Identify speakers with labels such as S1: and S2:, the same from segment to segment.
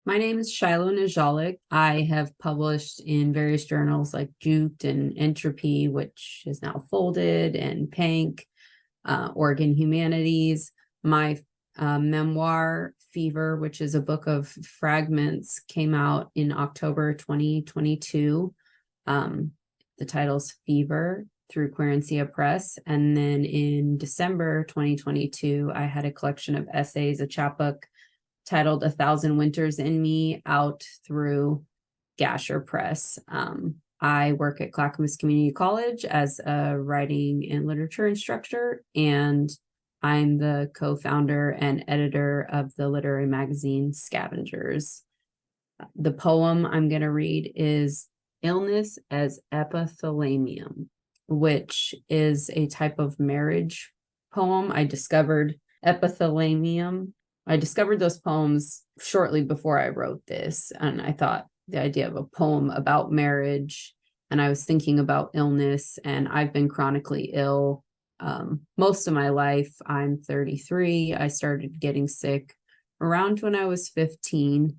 S1: My name is Shilo Niziolek. I have published in various journals like Jute and Entropy, which is now folded, and Pank, Oregon Humanities. My memoir, Fever, which is a book of fragments, came out in October 2022. The title's Fever through Querencia Press. And then in December 2022, I had a collection of essays, a chapbook titled 1,000 Winters in Me, out through Gasher Press. I work at Clackamas Community College as a writing and literature instructor, and I'm the co-founder and editor of the literary magazine Scavengers. The poem I'm going to read is Illness as Epithalamium, which is a type of marriage poem. I discovered those poems shortly before I wrote this, and I thought the idea of a poem about marriage, and I was thinking about illness, and I've been chronically ill most of my life. I'm 33. I started getting sick around when I was 15,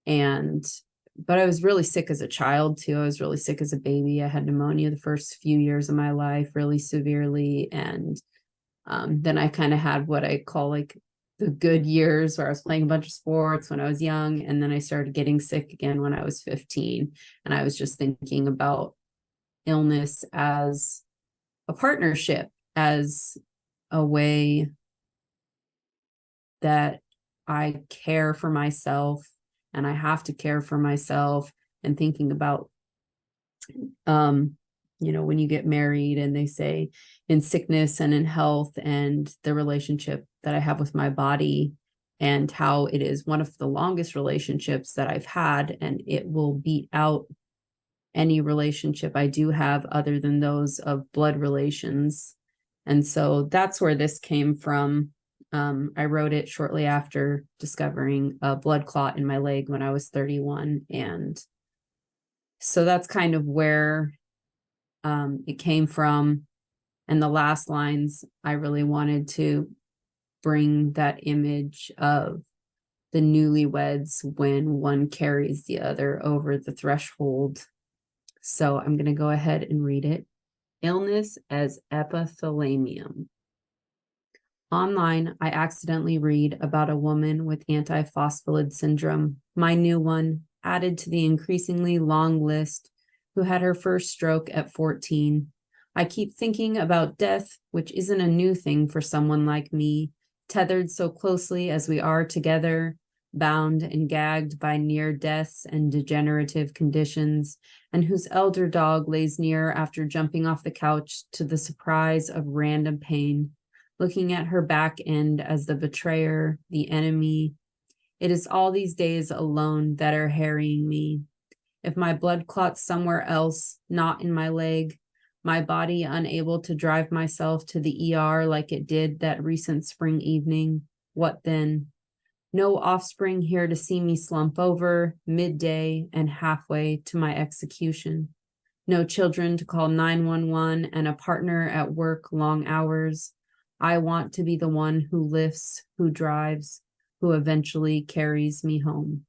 S1: but I was really sick as a child too. I was really sick as a baby. I had pneumonia the first few years of my life, really severely, and then I kind of had what I call like the good years, where I was playing a bunch of sports when I was young, and then I started getting sick again when I was 15. And I was just thinking about illness as a partnership, as a way that I care for myself, and I have to care for myself, and thinking about when you get married and they say in sickness and in health, and the relationship that I have with my body, and how it is one of the longest relationships that I've had, and it will beat out any relationship I do have other than those of blood relations. And so that's where this came from. I wrote it shortly after discovering a blood clot in my leg when I was 31. And so that's kind of where it came from. And the last lines, I really wanted to bring that image of the newlyweds when one carries the other over the threshold. So I'm going to go ahead and read it. Illness as Epithalamium. Online, I accidentally read about a woman with antiphospholipid syndrome, my new one, added to the increasingly long list, who had her first stroke at 14. I keep thinking about death, which isn't a new thing for someone like me, tethered so closely as we are together, bound and gagged by near deaths and degenerative conditions, and whose elder dog lays near after jumping off the couch to the surprise of random pain, looking at her back end as the betrayer, the enemy. It is all these days alone that are harrying me. If my blood clots somewhere else, not in my leg, my body unable to drive myself to the ER like it did that recent spring evening, what then? No offspring here to see me slump over midday and halfway to my execution. No children to call 911 and a partner at work long hours. I want to be the one who lifts, who drives, who eventually carries me home.